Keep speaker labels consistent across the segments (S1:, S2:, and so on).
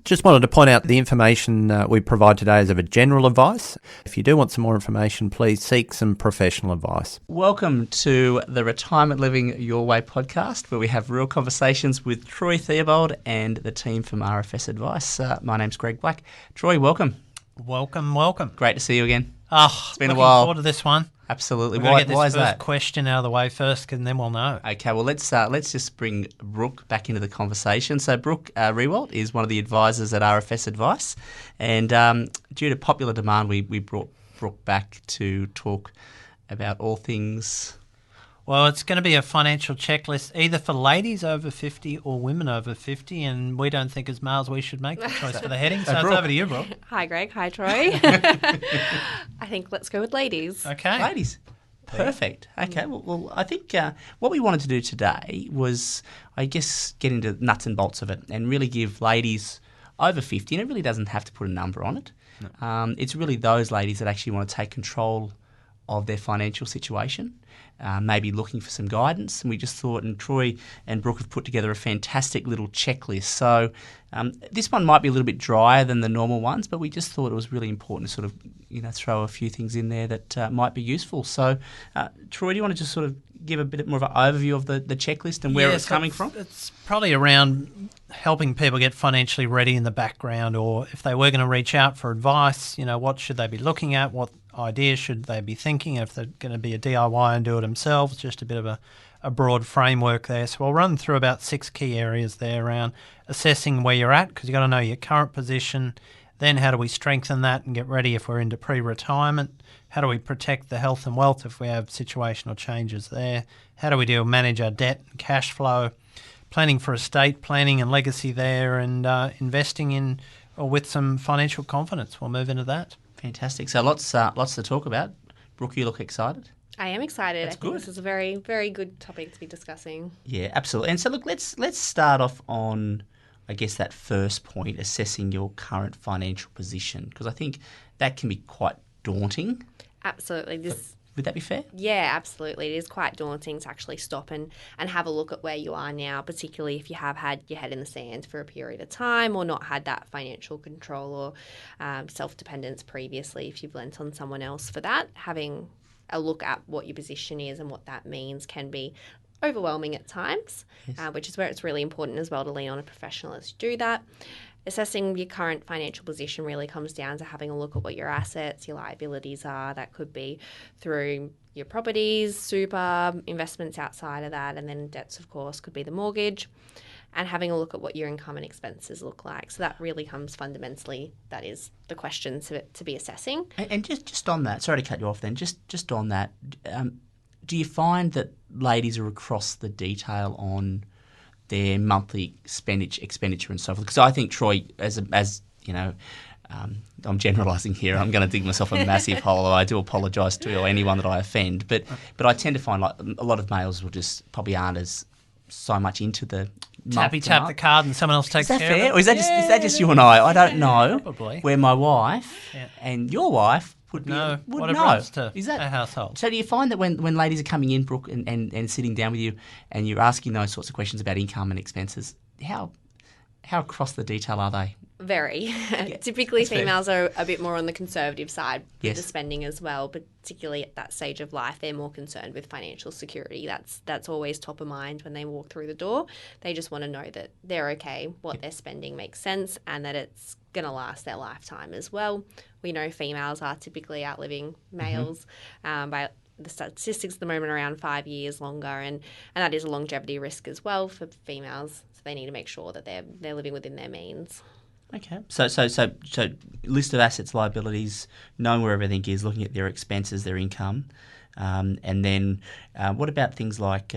S1: Just wanted to point out the information we provide today is of a general advice. If you do want some more information, please seek some professional advice.
S2: Welcome to the Retirement Living Your Way podcast, where we have real conversations with Troy Riewoldt and the team from RFS Advice. My name's Greg Black. Troy, welcome.
S3: Welcome.
S2: Great to see you again.
S3: Oh,
S2: it's been a
S3: looking
S2: while.
S3: Forward to this one.
S2: Absolutely.
S3: Why
S2: Why is
S3: this
S2: that?
S3: first question out of the way first, and then we'll know.
S2: Okay, well, let's just bring Brooke back into the conversation. So Brooke Riewoldt is one of the advisors at RFS Advice, and due to popular demand, we brought Brooke back to talk about all things.
S3: Well, it's going to be a financial checklist either for ladies over 50 or women over 50, and we don't think as males we should make the choice for the heading. So it's over to you, Brooke.
S4: Hi, Greg. Hi, Troy. I think let's go with ladies.
S3: Okay.
S2: Ladies. Perfect. Okay. Well, I think what we wanted to do today was, I guess, get into nuts and bolts of it and really give ladies over 50, and it really doesn't have to put a number on it. No. It's really those ladies that actually want to take control of their financial situation, maybe looking for some guidance. And we just thought, and Troy and Brooke have put together a fantastic little checklist. So this one might be a little bit drier than the normal ones, but we just thought it was really important to sort of, throw a few things in there that might be useful. So, Troy, do you want to just sort of give a bit more of an overview of the checklist and where it's coming from?
S3: It's probably around helping people get financially ready in the background, or if they were going to reach out for advice, what should they be looking at? What ideas should they be thinking? If they're going to be a DIY and do it themselves, just a bit of a broad framework there. So we'll run through about 6 key areas there around assessing where you're at, because you've got to know your current position. Then how do we strengthen that and get ready if we're into pre-retirement? How do we protect the health and wealth if we have situational changes there? How do we manage our debt and cash flow? Planning for estate planning and legacy there, and investing in or with some financial confidence. We'll move into that.
S2: Fantastic. So lots to talk about. Brooke, you look excited.
S4: I am excited.
S2: That's
S4: I think
S2: good.
S4: This is a very, very good topic to be discussing.
S2: Yeah, absolutely. And so look, let's start off on, I guess, that first point, assessing your current financial position, because I think that can be quite daunting.
S4: Absolutely.
S2: Would that be fair?
S4: Yeah, absolutely. It is quite daunting to actually stop and have a look at where you are now, particularly if you have had your head in the sand for a period of time or not had that financial control or self-dependence previously. If you've lent on someone else for that, having a look at what your position is and what that means can be overwhelming at times, yes. Which is where it's really important as well to lean on a professional as you do that. Assessing your current financial position really comes down to having a look at what your assets, your liabilities are. That could be through your properties, super, investments outside of that, and then debts, of course, could be the mortgage, and having a look at what your income and expenses look like. So that really comes fundamentally, that is the question to be assessing.
S2: And just on that, sorry to cut you off then, just on that, do you find that ladies are across the detail on their monthly expenditure and so forth? Because I think, Troy, as I'm generalising here. I'm going to dig myself a massive hole. I do apologise to anyone that I offend, but I tend to find like a lot of males will just probably aren't as so much into the
S3: tap the card and someone else takes care of it.
S2: Is that fair? Or is that just you and I don't know.
S3: Probably.
S2: Where my wife and your wife would
S3: know
S2: what
S3: it
S2: know.
S3: runs to
S2: Is that
S3: a household.
S2: So do you find that when ladies are coming in, Brooke, and sitting down with you and you're asking those sorts of questions about income and expenses, how across the detail are they?
S4: Very.
S2: Yeah,
S4: typically
S2: that's fair.
S4: females are a bit more on the conservative side with
S2: Yes.
S4: the spending as well, particularly at that stage of life. They're more concerned with financial security. That's always top of mind when they walk through the door. They just want to know that they're okay, what they're spending makes sense, and that it's going to last their lifetime as well. We know females are typically outliving males by the statistics at the moment around 5 years longer, and that is a longevity risk as well for females. So they need to make sure that they're living within their means.
S2: Okay. So list of assets, liabilities, knowing where everything is, looking at their expenses, their income, and then what about things like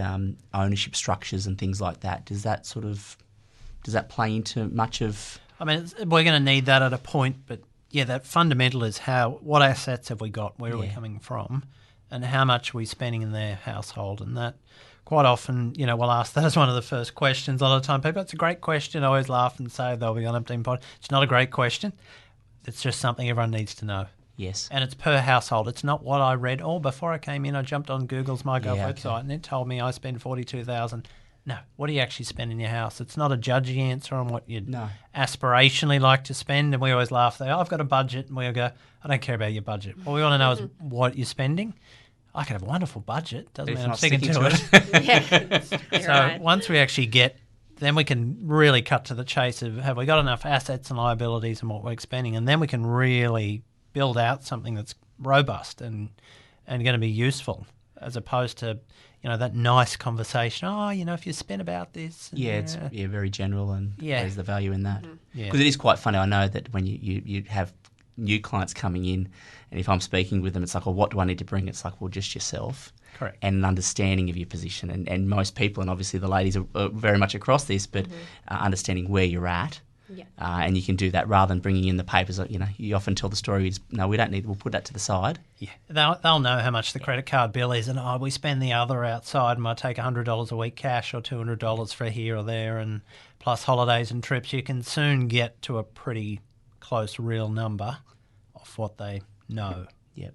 S2: ownership structures and things like that? Does that play into much of?
S3: I mean, we're going to need that at a point, but yeah, that fundamental is what assets have we got, where are we coming from, and how much are we spending in their household, and that. Quite often, we'll ask that as one of the first questions. A lot of the time, people, it's a great question. I always laugh and say they'll be on Upton Pod. It's not a great question. It's just something everyone needs to know.
S2: Yes.
S3: And it's per household. It's not what I read. Before I came in, I jumped on Google's MyGov website and it told me I spend $42,000. No. What do you actually spend in your house? It's not a judgy answer on what you'd
S2: No.
S3: aspirationally like to spend. And we always laugh there, I've got a budget. And we'll go, I don't care about your budget. What we want to know is what you're spending. I can have a wonderful budget. Doesn't
S2: If
S3: mean I'm
S2: not
S3: sticking to it.
S4: Yeah.
S3: So
S4: Right.
S3: once we actually get, then we can really cut to the chase of have we got enough assets and liabilities and what we're expending, and then we can really build out something that's robust and going to be useful, as opposed to that nice conversation. Oh, if you spend about this. And,
S2: Yeah, it's very general, and there's the value in that.
S3: Yeah.
S2: Because it is quite funny. I know that when you have new clients coming in, and if I'm speaking with them, it's like, well, what do I need to bring? It's like, well, just yourself.
S3: Correct.
S2: And an understanding of your position. And most people, and obviously the ladies are very much across this, but understanding where you're at.
S4: Yeah.
S2: And you can do that rather than bringing in the papers. You often tell the story, no, we don't need, we'll put that to the side.
S3: Yeah, they'll know how much the credit card bill is, and we spend the other outside, and I take $100 a week cash or $200 for here or there, and plus holidays and trips. You can soon get to a pretty close real number of what they know.
S2: Yep.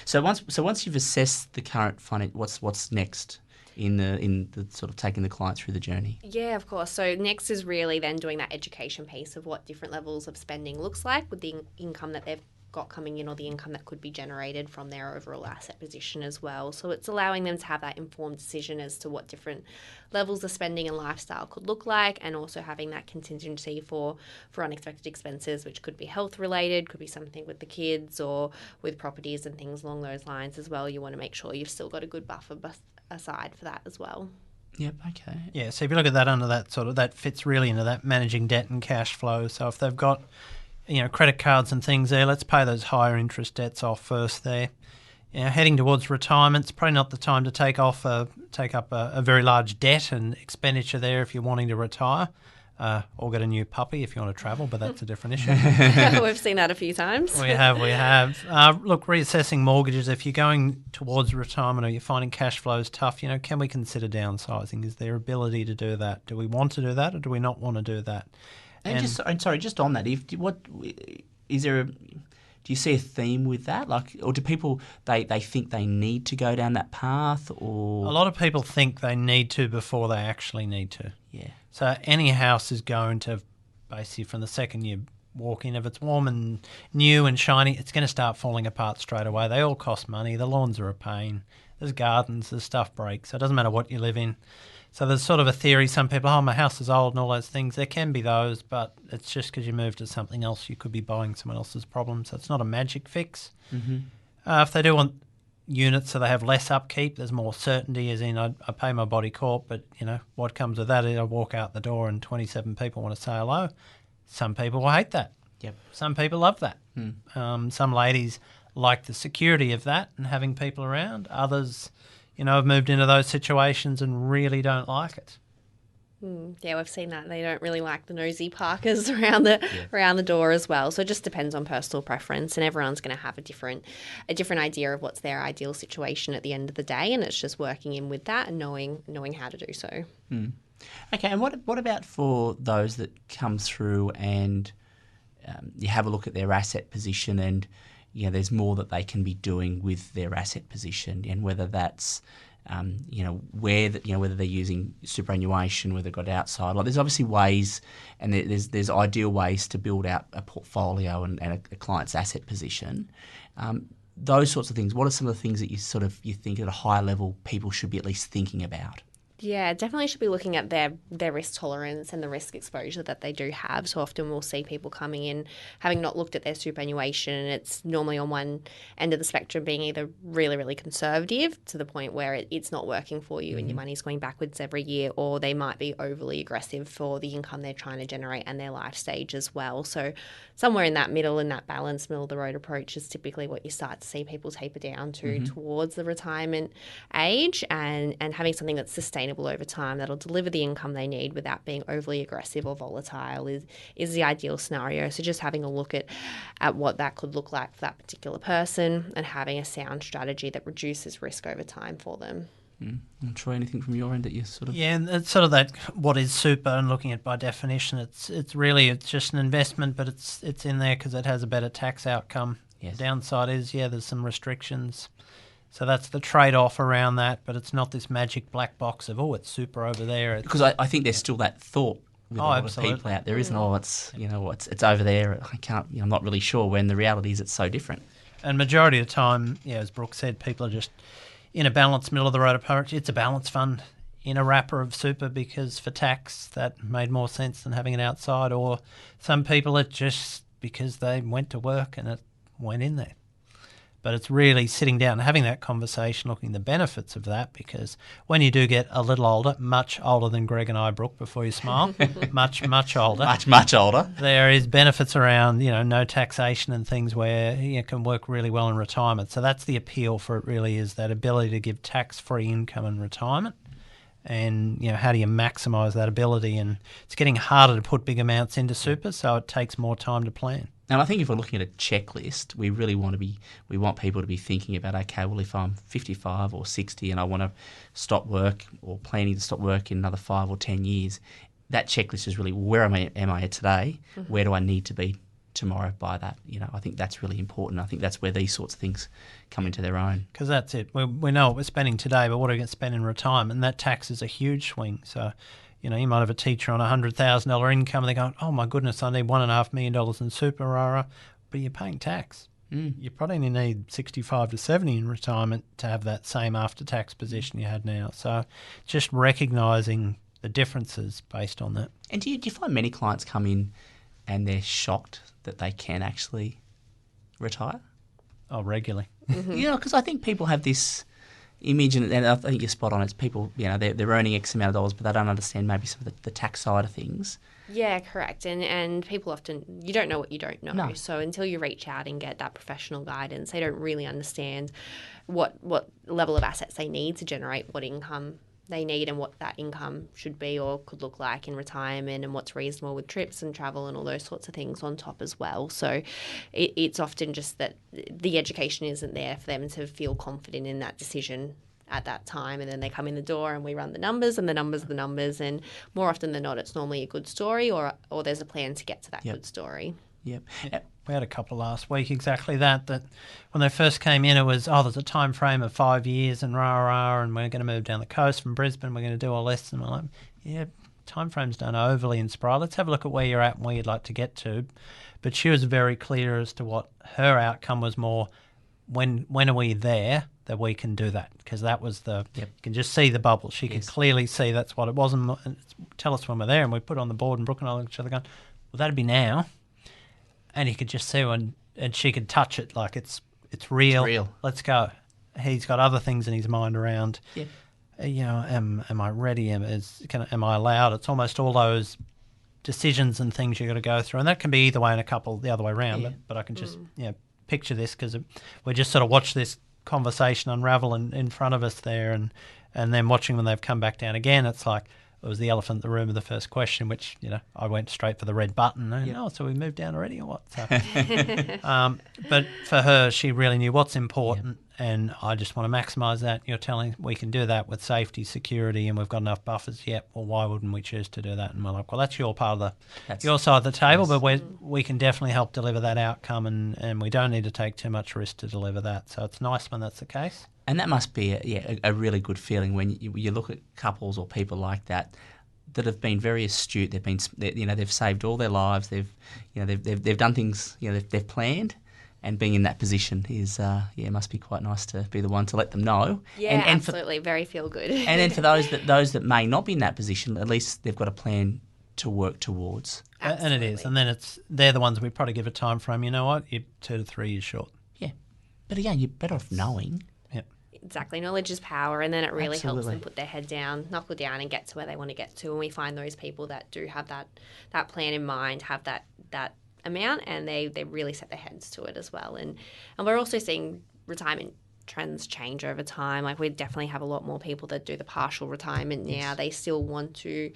S2: So once you've assessed the current what's next in the sort of taking the client through the journey?
S4: Yeah, of course. So next is really then doing that education piece of what different levels of spending looks like with the income that they've got coming in, or the income that could be generated from their overall asset position as well. So it's allowing them to have that informed decision as to what different levels of spending and lifestyle could look like, and also having that contingency for unexpected expenses, which could be health related, could be something with the kids or with properties and things along those lines as well. You want to make sure you've still got a good buffer aside for that as well.
S2: Yep, okay.
S3: Yeah, so if you look at that under that that fits really into that managing debt and cash flow. So if they've got credit cards and things there, let's pay those higher interest debts off first there. Heading towards retirement, it's probably not the time to take up a very large debt and expenditure there if you're wanting to retire, or get a new puppy if you want to travel, but that's a different issue.
S4: We've seen that a few times.
S3: We have. Look, reassessing mortgages, if you're going towards retirement or you're finding cash flows tough, can we consider downsizing? Is there ability to do that? Do we want to do that, or do we not want to do that?
S2: Just on that, do you see a theme with that? Or do people, they think they need to go down that path, or?
S3: A lot of people think they need to before they actually need to.
S2: Yeah.
S3: So any house is going to, basically from the second you walk in, if it's warm and new and shiny, it's going to start falling apart straight away. They all cost money. The lawns are a pain. There's gardens, there's stuff breaks. So it doesn't matter what you live in. So there's sort of a theory, some people, my house is old and all those things. There can be those, but it's just because you moved to something else, you could be buying someone else's problem. So it's not a magic fix.
S2: Mm-hmm.
S3: If they do want units so they have less upkeep, there's more certainty, as in I pay my body corp, but what comes with that is I walk out the door and 27 people want to say hello. Some people will hate that.
S2: Yep.
S3: Some people love that. Some ladies like the security of that and having people around. Others, have moved into those situations and really don't like it.
S4: Yeah, we've seen that. They don't really like the nosy parkers around the door as well. So it just depends on personal preference, and everyone's going to have a different idea of what's their ideal situation at the end of the day, and it's just working in with that and knowing how to do so.
S2: Okay, and what about for those that come through and you have a look at their asset position, and there's more that they can be doing with their asset position, and whether that's whether they're using superannuation, whether they've got outside. There's obviously ways, and there's ideal ways to build out a portfolio and a client's asset position. Those sorts of things. What are some of the things that you think at a high level people should be at least thinking about?
S4: Yeah, definitely should be looking at their risk tolerance and the risk exposure that they do have. So often we'll see people coming in having not looked at their superannuation, and it's normally on one end of the spectrum being either really, really conservative to the point where it's not working for you and your money's going backwards every year, or they might be overly aggressive for the income they're trying to generate and their life stage as well. So somewhere in that middle, in that balance, middle of the road approach is typically what you start to see people taper down to towards the retirement age, and having something that's sustainable over time that'll deliver the income they need without being overly aggressive or volatile is the ideal scenario. So just having a look at what that could look like for that particular person, and having a sound strategy that reduces risk over time for them.
S2: And Troy, anything from your end that you sort of...
S3: Yeah, and it's sort of that what is super, and looking at by definition, it's just an investment, but it's in there because it has a better tax outcome.
S2: Yes.
S3: The downside is, there's some restrictions So that's the trade-off around that, but it's not this magic black box of, it's super over there.
S2: Because I think there's still that thought with a lot
S3: absolutely.
S2: of people out there, isn't it's over there. I can't. I'm not really sure. When the reality is, it's so different.
S3: And majority of the time, as Brooke said, people are just in a balanced middle of the road approach. It's a balance fund in a wrapper of super because for tax that made more sense than having it outside, or some people it just because they went to work and it went in there. But it's really sitting down and having that conversation, looking at the benefits of that, because when you do get a little older, much older than Greg and I, Brooke, before you smile, much older.
S2: Much older.
S3: There is benefits around, no taxation and things where you can work really well in retirement. So that's the appeal for it really, is that ability to give tax-free income in retirement. And, how do you maximise that ability? And it's getting harder to put big amounts into super, so it takes more time to plan.
S2: And I think if we're looking at a checklist, we really want people to be thinking about, okay, well, if I'm 55 or 60 and I want to stop work or planning to stop work in another 5 or 10 years, that checklist is really where am I today? Mm-hmm. Where do I need to be tomorrow by that? I think that's really important. I think that's where these sorts of things come into their own.
S3: Because that's it. We know what we're spending today, but what are we going to spend in retirement? And that tax is a huge swing. So, you might have a teacher on a $100,000 income and they're going, oh, my goodness, I need $1.5 million in super, but you're paying tax. You probably only need 65 to 70 in retirement to have that same after-tax position you had now. So just recognising the differences based on that.
S2: And do you find many clients come in and they're shocked that they can actually retire?
S3: Oh, regularly.
S2: Mm-hmm. Because I think people have this image, and I think you're spot on. It's people, they're earning X amount of dollars, but they don't understand maybe some of the tax side of things.
S4: Yeah, correct. And people often, you don't know what you don't know.
S2: No.
S4: So until you reach out and get that professional guidance, they don't really understand what level of assets they need to generate what income they need and what that income should be or could look like in retirement, and what's reasonable with trips and travel and all those sorts of things on top as well. So it's often just that the education isn't there for them to feel confident in that decision at that time, and then they come in the door and we run the numbers, and the numbers are the numbers, and more often than not it's normally a good story or there's a plan to get to that good story.
S2: Yep.
S3: We had a couple last week exactly that when they first came in it was, there's a time frame of 5 years and and we're going to move down the coast from Brisbane, we're going to do all this, and we're like, time frames don't overly inspire. Let's have a look at where you're at and where you'd like to get to. But she was very clear as to what her outcome was more, when are we there that we can do that? Because that was you can just see the bubble. She could clearly see that's what it was, and tell us when we're there, and we put it on the board, and Brooke and I looked at each other going, well, that'd be now. And you could just see and she could touch it like it's real.
S2: It's real.
S3: Let's go. He's got other things in his mind around, am I ready? Am I allowed? It's almost all those decisions and things you've got to go through. And that can be either way in a couple, the other way around. But I can just picture this because we just sort of watch this conversation unravel in front of us there. And then watching when they've come back down again, it's like, it was the elephant in the room of the first question, which, I went straight for the red button. And, so we moved down already or what? So, but for her, she really knew what's important, and I just want to maximise that. You're telling we can do that with safety, security, and we've got enough buffers. Yep, well, why wouldn't we choose to do that? And we're like, well, that's your part of your side of the table, but we can definitely help deliver that outcome, and we don't need to take too much risk to deliver that. So it's nice when that's the case.
S2: And that must be a really good feeling when you look at couples or people like that have been very astute. They've saved all their lives. They've done things. They've planned, and being in that position is it must be quite nice to be the one to let them know.
S4: Yeah, and absolutely, very feel good.
S2: And then for those that may not be in that position, at least they've got a plan to work towards.
S3: Absolutely. And it is, and then they're the ones we probably give a time frame. You know what? You're 2 to 3 years short.
S2: Yeah, but again, you're better off knowing.
S4: Exactly. Knowledge is power, and then it really
S2: Absolutely.
S4: helps them put their head down, knuckle down, and get to where they want to get to. And we find those people that do have that plan in mind, have that amount, and they really set their heads to it as well. And we're also seeing retirement trends change over time. Like, we definitely have a lot more people that do the partial retirement now. Yes. They still want to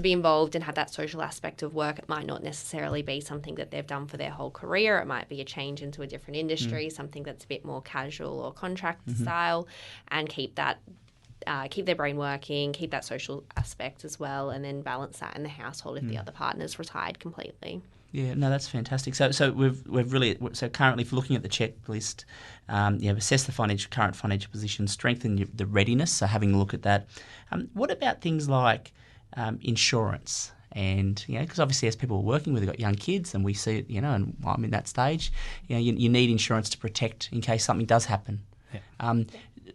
S4: be involved and have that social aspect of work. It might not necessarily be something that they've done for their whole career. It might be a change into a different industry, something that's a bit more casual or contract style, and keep their brain working, keep that social aspect as well, and then balance that in the household if the other partner's retired completely.
S2: Yeah, no, that's fantastic. So we've really currently, if looking at the checklist, assess the current financial position, strengthen the readiness. So having a look at that. What about things like insurance? And because obviously as people are working with, they've got young kids, and we see it, and I'm in that stage. You need insurance to protect in case something does happen. Yeah.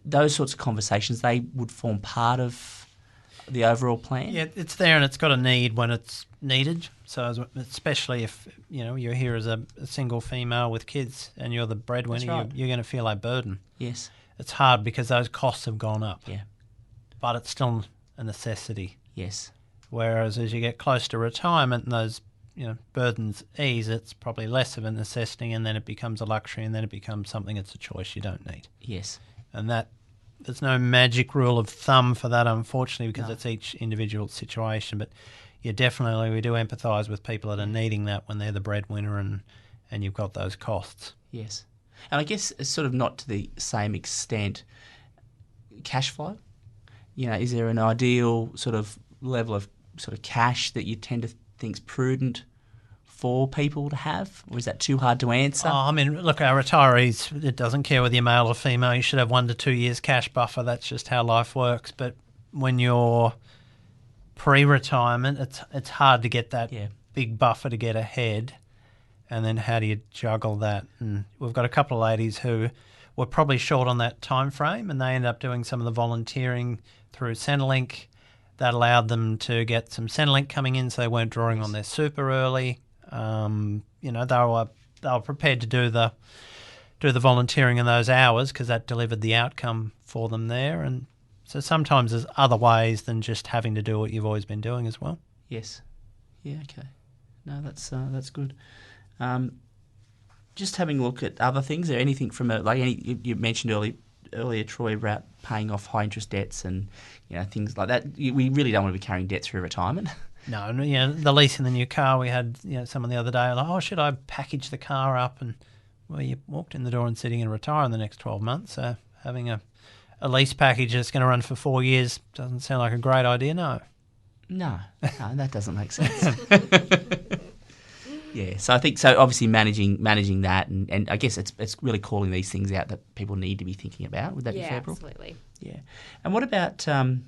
S2: Those sorts of conversations, they would form part of the overall plan.
S3: Yeah, it's there, and it's got a need when it's needed. So especially if you're here as a single female with kids and you're the breadwinner,
S2: right.
S3: you're going to feel a burden.
S2: Yes,
S3: it's hard because those costs have gone up.
S2: Yeah,
S3: but it's still a necessity.
S2: Yes.
S3: Whereas as you get close to retirement and those burdens ease, it's probably less of a necessity, and then it becomes a luxury, and then it becomes something that's a choice you don't need.
S2: Yes.
S3: And there's no magic rule of thumb for that, unfortunately, because it's each individual situation. But we do empathise with people that are needing that when they're the breadwinner and you've got those costs.
S2: Yes. And I guess it's sort of not to the same extent cash flow. Is there an ideal sort of level of sort of cash that you tend to think's prudent for people to have, or is that too hard to answer?
S3: I mean, look, our retirees, it doesn't care whether you're male or female, you should have 1 to 2 years cash buffer. That's just how life works. But when you're pre-retirement, it's hard to get that big buffer to get ahead. And then how do you juggle that? And we've got a couple of ladies who were probably short on that time frame, and they ended up doing some of the volunteering through Centrelink. That allowed them to get some Centrelink coming in, so they weren't drawing on their super early. They were prepared to do the volunteering in those hours because that delivered the outcome for them there. And so sometimes there's other ways than just having to do what you've always been doing as well.
S2: Yes. Yeah. Okay. No, that's good. Just having a look at other things. Is there anything from you mentioned earlier, Troy, about paying off high interest debts and things like that. We really don't want to be carrying debt through retirement.
S3: No, the lease in the new car, we had someone the other day like, should I package the car up? And well, you walked in the door and said you're going to retire in the next 12 months. So having a lease package that's going to run for 4 years doesn't sound like a great idea, no.
S2: No, that doesn't make sense. Yeah, so I think obviously managing that, and I guess it's really calling these things out that people need to be thinking about. Would that be fair, Brooke?
S4: Yeah, absolutely.
S2: Yeah. And what about, and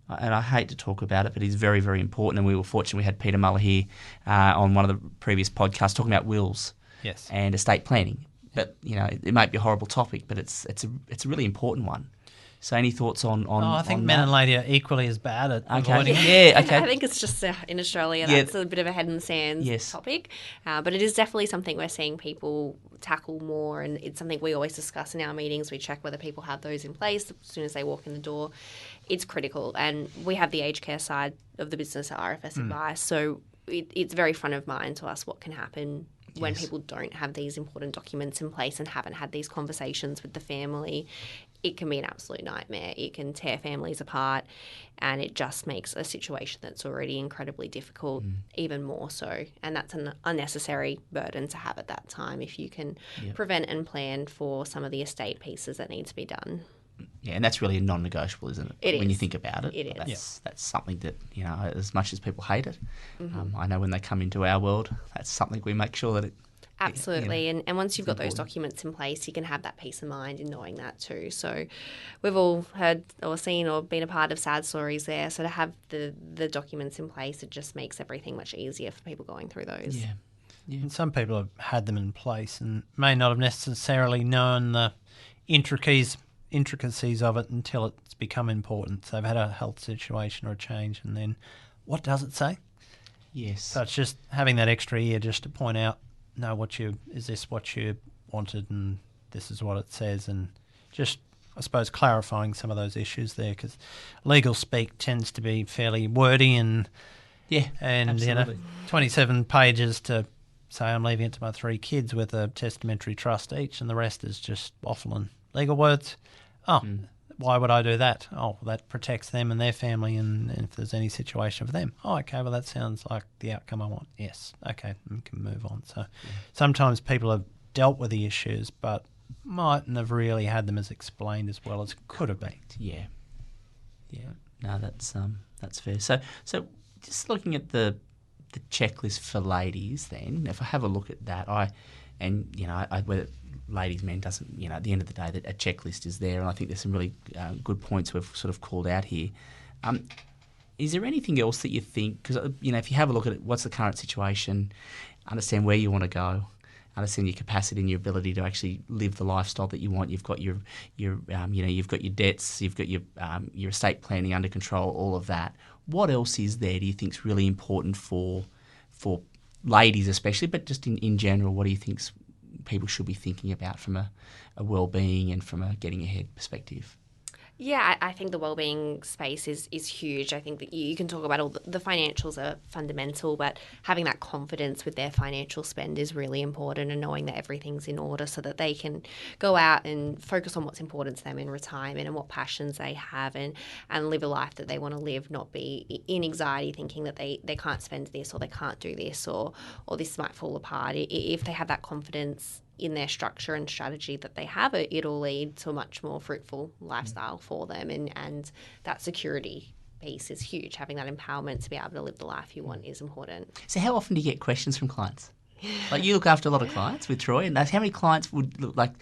S2: I hate to talk about it, but it's very, very important, and we were fortunate we had Peter Muller here on one of the previous podcasts talking about wills and estate planning. But, it might be a horrible topic, but it's a really important one. So any thoughts on
S3: I think
S2: on
S3: men
S2: that?
S3: and lady are equally as bad at avoiding it.
S2: Yeah, okay.
S4: I think it's just in Australia that's a bit of a head in the sand topic. But it is definitely something we're seeing people tackle more, and it's something we always discuss in our meetings. We check whether people have those in place as soon as they walk in the door. It's critical. And we have the aged care side of the business at RFS Advice, so it's very front of mind to us what can happen when people don't have these important documents in place and haven't had these conversations with the family. It can be an absolute nightmare. It can tear families apart, and it just makes a situation that's already incredibly difficult even more so. And that's an unnecessary burden to have at that time if you can prevent and plan for some of the estate pieces that need to be done.
S2: Yeah, and that's really a non-negotiable, isn't it?
S4: It is.
S2: When you think about it.
S4: It is.
S2: That's something that, as much as people hate it, I know when they come into our world, that's something we make sure that it...
S4: Absolutely. And once you've got those documents in place, you can have that peace of mind in knowing that too. So we've all heard or seen or been a part of sad stories there. So to have the documents in place, it just makes everything much easier for people going through those.
S2: Yeah.
S3: And some people have had them in place and may not have necessarily known the intricacies of it until it's become important. So they've had a health situation or a change, and then what does it say?
S2: Yes.
S3: So it's just having that extra ear just to point out, no, is this what you wanted, and this is what it says, and just, I suppose, clarifying some of those issues there, because legal speak tends to be fairly wordy and
S2: absolutely.
S3: 27 pages to say I'm leaving it to my 3 kids with a testamentary trust each, and the rest is just waffle and legal words. Why would I do that? Oh, that protects them and their family, and if there's any situation for them. Oh, okay, well, that sounds like the outcome I want. Yes, okay, we can move on. So sometimes people have dealt with the issues but mightn't have really had them as explained as well as could have been.
S2: Yeah. Yeah. No, that's fair. So just looking at the the checklist for ladies, then if I have a look at that, whether ladies, men doesn't, at the end of the day, that a checklist is there, and I think there's some really good points we've sort of called out here. Is there anything else that you think, because, if you have a look at it, what's the current situation, understand where you want to go, understand your capacity and your ability to actually live the lifestyle that you want. You've got your you've got your debts, you've got your estate planning under control, all of that. What else is there, do you think, is really important for ladies especially, but just in general, what do you think people should be thinking about from a well-being and from a getting ahead perspective?
S4: Yeah, I think the wellbeing space is huge. I think that you can talk about all the financials are fundamental, but having that confidence with their financial spend is really important, and knowing that everything's in order so that they can go out and focus on what's important to them in retirement and what passions they have, and live a life that they want to live, not be in anxiety thinking that they can't spend this or they can't do this or this might fall apart. If they have that confidence in their structure and strategy that they have, it'll lead to a much more fruitful lifestyle for them. And that security piece is huge. Having that empowerment to be able to live the life you want is important.
S2: So how often do you get questions from clients? Like, you look after a lot of clients with Troy, and how many clients would look like?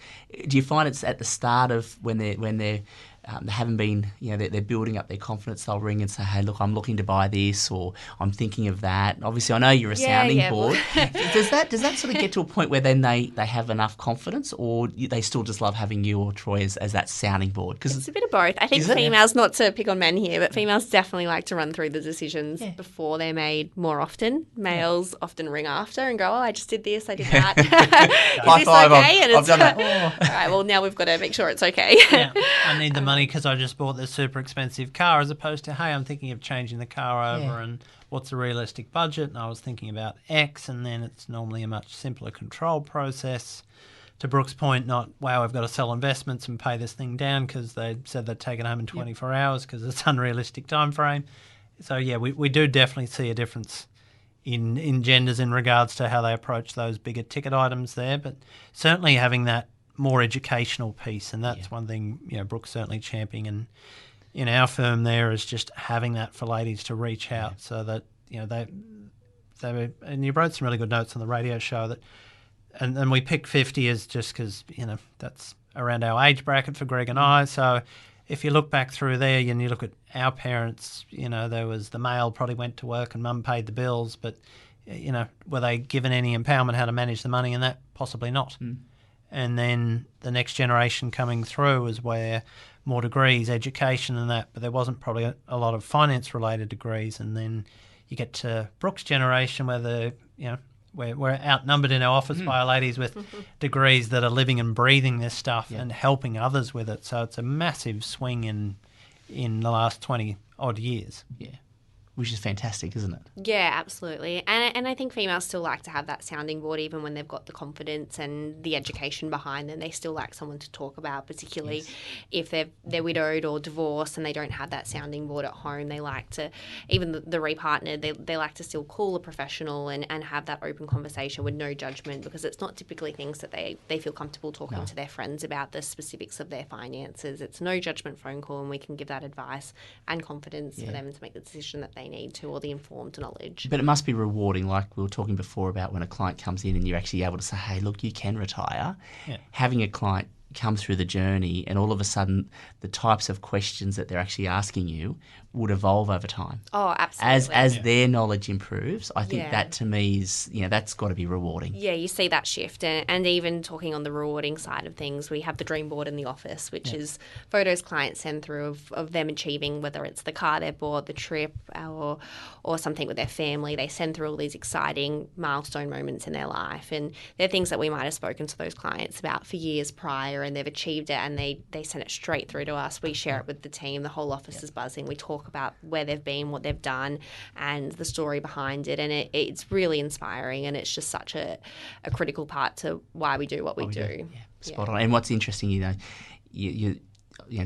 S2: Do you find it's at the start of when they haven't been, they're building up their confidence, they'll ring and say, hey, look, I'm looking to buy this, or I'm thinking of that. Obviously, I know you're a sounding board. Does that sort of get to a point where then they have enough confidence, or they still just love having you or Troy as that sounding board? Because
S4: it's a bit of both. I think females, not to pick on men here, but females definitely like to run through the decisions before they're made more often. Males often ring after and go, oh, I just did this, I did that. Is this okay?
S2: I've done that.
S4: All right, well, now we've got to make sure it's okay.
S3: I need the money because I just bought this super expensive car, as opposed to, hey, I'm thinking of changing the car over and what's a realistic budget? And I was thinking about X, and then it's normally a much simpler control process. To Brooke's point, not, wow, I've got to sell investments and pay this thing down because they said they'd take it home in 24 hours because it's unrealistic time frame. So, we do definitely see a difference in genders in regards to how they approach those bigger ticket items there, but certainly having that more educational piece, and that's one thing Brooke's certainly championing in our firm there, is just having that for ladies to reach out so that they and you wrote some really good notes on the radio show that, and we picked 50 as just because that's around our age bracket for Greg and I. So if you look back through there and you look at our parents, there was the male probably went to work and mum paid the bills, but were they given any empowerment how to manage the money, and that? Possibly not. And then the next generation coming through is where more degrees, education and that, but there wasn't probably a lot of finance-related degrees. And then you get to Brooke's generation where we're outnumbered in our office by our ladies with degrees that are living and breathing this stuff and helping others with it. So it's a massive swing in the last 20-odd years. Yeah.
S2: Which is fantastic, isn't it?
S4: Yeah, absolutely. And I think females still like to have that sounding board, even when they've got the confidence and the education behind them. They still like someone to talk about, particularly if they're widowed or divorced and they don't have that sounding board at home. They like to, even the repartnered, they like to still call a professional and have that open conversation with no judgment, because it's not typically things that they feel comfortable talking to their friends about the specifics of their finances. It's no judgment phone call, and we can give that advice and confidence for them to make the decision that they need to, or the informed knowledge.
S2: But it must be rewarding, like we were talking before about when a client comes in and you're actually able to say, hey, look, you can retire. Having a client come through the journey and all of a sudden the types of questions that they're actually asking you would evolve over time.
S4: Oh, absolutely.
S2: As their knowledge improves, I think that to me is, that's got to be rewarding.
S4: Yeah, you see that shift. And even talking on the rewarding side of things, we have the dream board in the office, which is photos clients send through of them achieving, whether it's the car they bought, the trip, or something with their family. They send through all these exciting milestone moments in their life. And they're things that we might have spoken to those clients about for years prior, and they've achieved it, and they send it straight through to us. We share it with the team. The whole office is buzzing. We talk about where they've been, what they've done, and the story behind it. And it's really inspiring, and it's just such a critical part to why we do what we do.
S2: Yeah, spot on. And what's interesting, you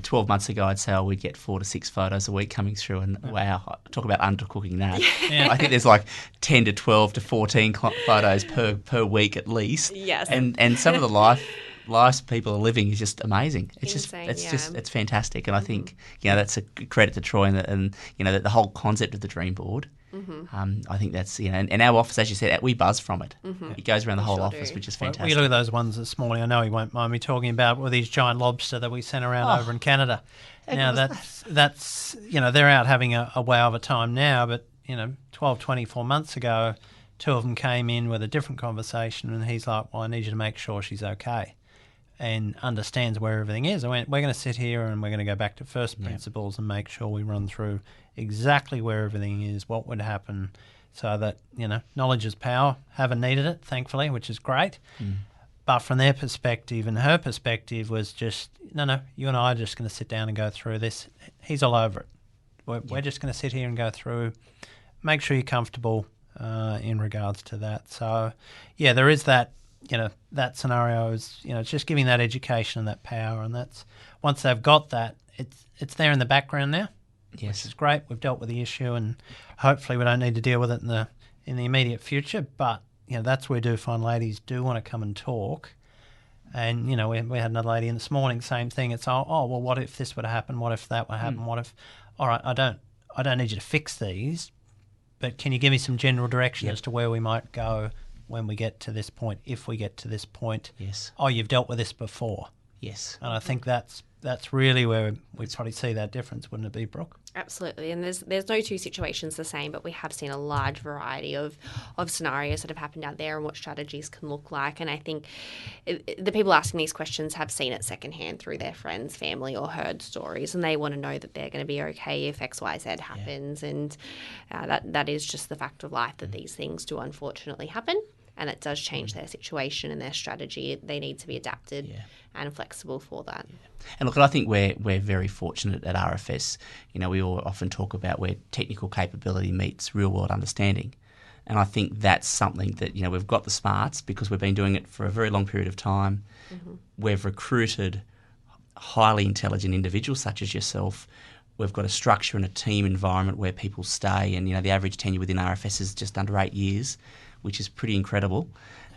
S2: 12 months ago, I'd say we'd get 4 to 6 photos a week coming through, and wow, talk about undercooking that. I think there's like 10 to 12 to 14 photos per week at least.
S4: Yes.
S2: And some of the life lives people are living is just amazing. It's
S4: Insane,
S2: it's fantastic, and I think that's a credit to Troy and the whole concept of the dream board. I think that's and our office, as you said, we buzz from it. It goes around the whole office, which is fantastic.
S3: We look at those ones this morning. I know he won't mind me talking about with these giant lobster that we sent around over in Canada. Now that's they're out having a wow of a time now, but 12, 24 months ago, two of them came in with a different conversation, and he's like, well, I need you to make sure she's okay, and understands where everything is. I went, we're going to sit here and we're going to go back to first principles and make sure we run through exactly where everything is, what would happen, so that, knowledge is power. Haven't needed it, thankfully, which is great. But from their perspective and her perspective was just, no, you and I are just going to sit down and go through this. He's all over it. We're just going to sit here and go through, make sure you're comfortable in regards to that. So, there is that, that scenario is, it's just giving that education and that power. And that's, once they've got that, it's there in the background now. Yes. Which is great. We've dealt with the issue, and hopefully we don't need to deal with it in the immediate future. But that's where we do find ladies do want to come and talk. And we had another lady in this morning, same thing. It's well, what if this would happen? What if that would happen? What if? All right, I don't need you to fix these, but can you give me some general direction as to where we might go when we get to this point? If we get to this point,
S2: yes.
S3: Oh, you've dealt with this before.
S2: Yes.
S3: And I think that's really where we probably see that difference, wouldn't it be, Brooke?
S4: Absolutely, and there's no two situations the same, but we have seen a large variety of scenarios that have happened out there and what strategies can look like. And I think the people asking these questions have seen it secondhand through their friends, family, or heard stories, and they want to know that they're going to be okay if X, Y, Z happens. And that is just the fact of life, that these things do unfortunately happen. And it does change their situation and their strategy. They need to be adapted and flexible for that. Yeah.
S2: And look, I think we're very fortunate at RFS. We all often talk about where technical capability meets real-world understanding. And I think that's something that, we've got the smarts because we've been doing it for a very long period of time. We've recruited highly intelligent individuals such as yourself. We've got a structure and a team environment where people stay, and, the average tenure within RFS is just under 8 years, which is pretty incredible.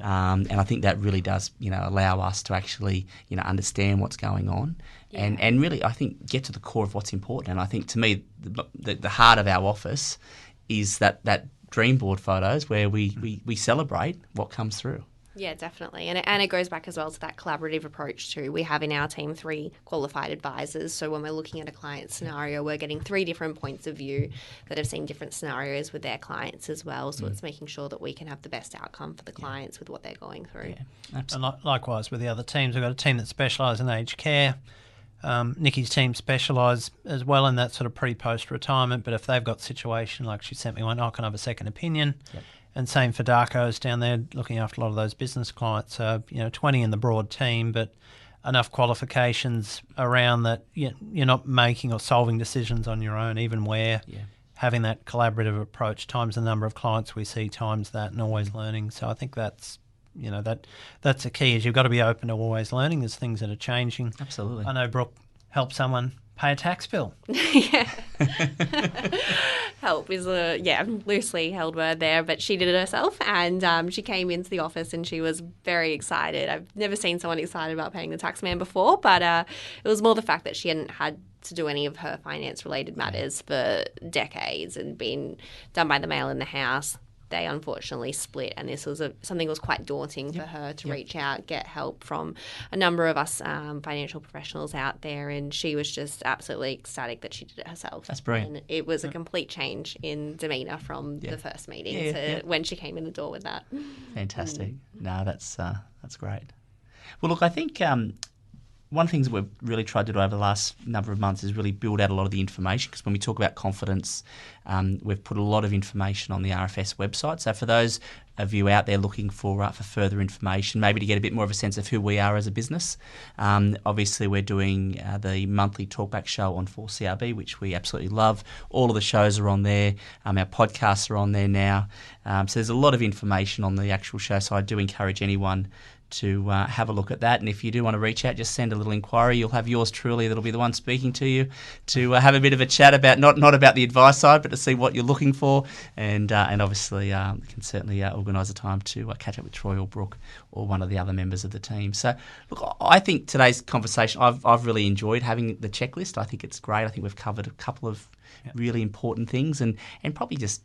S2: And I think that really does, allow us to actually, understand what's going on and really, I think, get to the core of what's important. And I think, to me, the heart of our office is that dream board photos where we celebrate what comes through.
S4: Yeah, definitely. And it goes back as well to that collaborative approach too. We have in our team 3 qualified advisors. So when we're looking at a client scenario, we're getting 3 different points of view that have seen different scenarios with their clients as well. So it's making sure that we can have the best outcome for the clients with what they're going through.
S2: Yeah, absolutely.
S3: And likewise with the other teams, we've got a team that specialises in aged care. Nikki's team specialise as well in that sort of pre-post retirement. But if they've got situation like she sent me one, I can have a second opinion. Yep. And same for Darko's down there, looking after a lot of those business clients. 20 in the broad team, but enough qualifications around that you're not making or solving decisions on your own, even where having that collaborative approach times the number of clients we see times that, and always learning. So I think that's the key, is you've got to be open to always learning. There's things that are changing.
S2: Absolutely.
S3: I know Brooke helped someone pay a tax bill.
S4: Yeah. Help is a loosely held word there, but she did it herself, and she came into the office and she was very excited. I've never seen someone excited about paying the tax man before, but it was more the fact that she hadn't had to do any of her finance related matters for decades and been done by the male in the house. They unfortunately split, and this was something that was quite daunting for her to reach out, get help from a number of us financial professionals out there, and she was just absolutely ecstatic that she did it herself.
S2: That's brilliant.
S4: And it was a complete change in demeanour from the first meeting to when she came in the door with that.
S2: Fantastic. No, that's great. Well, look, I think one of the things that we've really tried to do over the last number of months is really build out a lot of the information, because when we talk about confidence, we've put a lot of information on the RFS website. So for those of you out there looking for further information, maybe to get a bit more of a sense of who we are as a business, obviously we're doing the monthly talkback show on 4CRB, which we absolutely love. All of the shows are on there. Our podcasts are on there now. So there's a lot of information on the actual show, so I do encourage anyone to have a look at that. And if you do want to reach out, just send a little inquiry. You'll have yours truly that'll be the one speaking to you to have a bit of a chat about not about the advice side, but to see what you're looking for. And obviously can certainly organise a time to catch up with Troy or Brooke or one of the other members of the team. So, look, I think today's conversation, I've really enjoyed having the checklist. I think it's great. I think we've covered a couple of really important things and probably just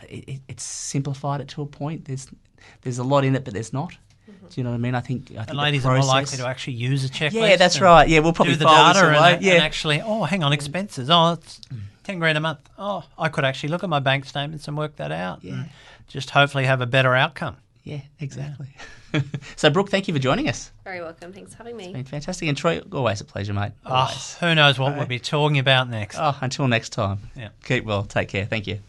S2: it's simplified it to a point. There's a lot in it, but there's not. Do you know what I mean? I think
S3: and ladies are more likely to actually use a checklist.
S2: Yeah, that's right. Yeah, we'll probably
S3: do the
S2: file
S3: data
S2: this away.
S3: and actually, hang on, expenses. It's 10 grand a month. I could actually look at my bank statements and work that out.
S2: Yeah.
S3: And just hopefully have a better outcome.
S2: Yeah, exactly. So, Brooke, thank you for joining us.
S4: Very welcome. Thanks for having me.
S2: It's been fantastic. And Troy, always a pleasure, mate.
S3: Who knows what we'll be talking about next.
S2: Until next time.
S3: Yeah.
S2: Keep well. Take care. Thank you.